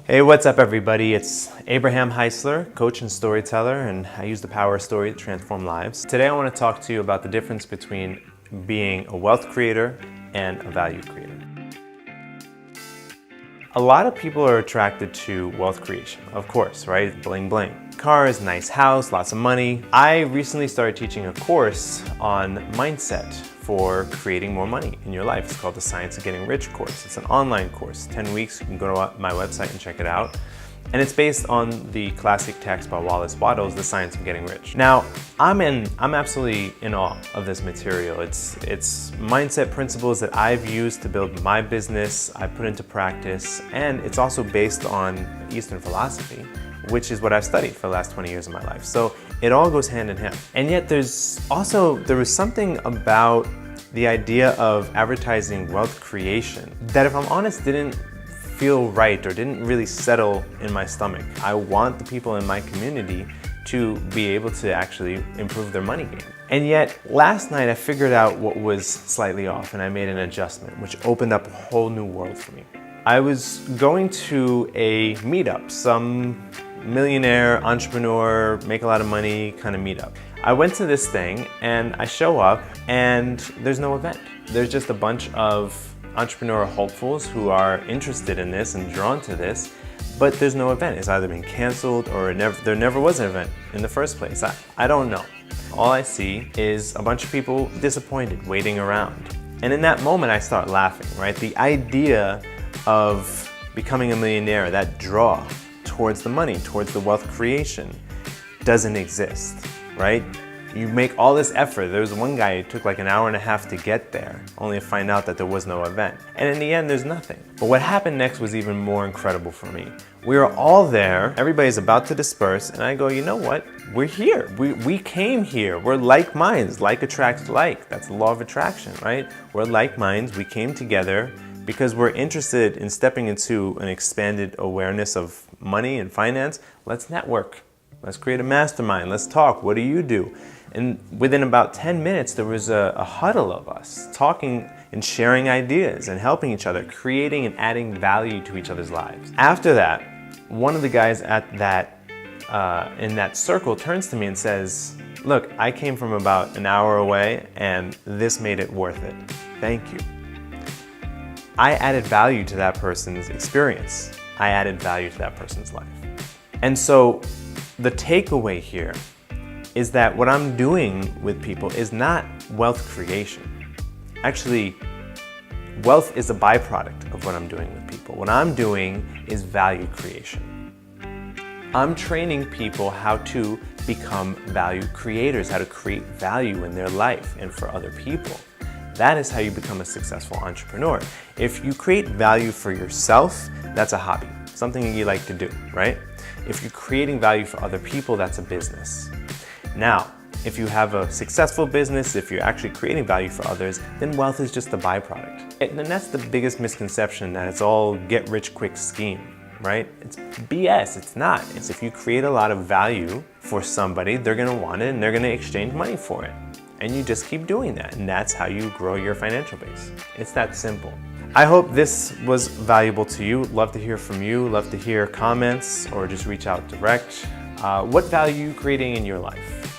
Hey, what's up everybody? It's Abraham Heisler, coach and storyteller, and I use the power of story to transform lives. Today I want to talk to you about the difference between being a wealth creator and a value creator. A lot of people are attracted to wealth creation, of course, right? Bling bling. Cars, nice house, lots of money. I recently started teaching a course on mindset for creating more money in your life. It's called the Science of Getting Rich course. It's an online course, 10 weeks. You can go to my website and check it out. And it's based on the classic text by Wallace Wattles, The Science of Getting Rich. Now, I'm absolutely in awe of this material. It's mindset principles that I've used to build my business, I put into practice, and it's also based on Eastern philosophy, which is what I've studied for the last 20 years of my life. So it all goes hand in hand. And yet there was something about the idea of advertising wealth creation that, if I'm honest, didn't feel right or didn't really settle in my stomach. I want the people in my community to be able to actually improve their money game. And yet last night I figured out what was slightly off, and I made an adjustment, which opened up a whole new world for me. I was going to a meetup, some millionaire, entrepreneur, make a lot of money kind of meetup. I went to this thing and I show up and there's no event. There's just a bunch of entrepreneurial hopefuls who are interested in this and drawn to this, but there's no event. It's either been canceled or there never was an event in the first place. I don't know. All I see is a bunch of people disappointed, waiting around. And in that moment I start laughing, right? The idea of becoming a millionaire, that draw towards the money, towards the wealth creation, doesn't exist, right? You make all this effort. There was one guy who took like an hour and a half to get there, only to find out that there was no event. And in the end, there's nothing. But what happened next was even more incredible for me. We were all there, everybody's about to disperse, and I go, you know what? We're here. We came here. We're like minds. Like attracts like. That's the law of attraction, right? We're like minds. We came together because we're interested in stepping into an expanded awareness of money and finance. Let's network. Let's create a mastermind. Let's talk. What do you do? And within about 10 minutes, there was a huddle of us talking and sharing ideas and helping each other, creating and adding value to each other's lives. After that, one of the guys at in that circle turns to me and says, look, I came from about an hour away and this made it worth it. Thank you. I added value to that person's experience. I added value to that person's life. And so the takeaway here is that what I'm doing with people is not wealth creation. Actually, wealth is a byproduct of what I'm doing with people. What I'm doing is value creation. I'm training people how to become value creators, how to create value in their life and for other people. That is how you become a successful entrepreneur. If you create value for yourself, that's a hobby, something you like to do, right? If you're creating value for other people, that's a business. Now, if you have a successful business, if you're actually creating value for others, then wealth is just a byproduct. And that's the biggest misconception, that it's all get rich quick scheme, right? It's BS, it's not. It's if you create a lot of value for somebody, they're gonna want it and they're gonna exchange money for it. And you just keep doing that, and that's how you grow your financial base. It's that simple. I hope this was valuable to you. Love to hear from you, love to hear comments, or just reach out direct. What value are you creating in your life?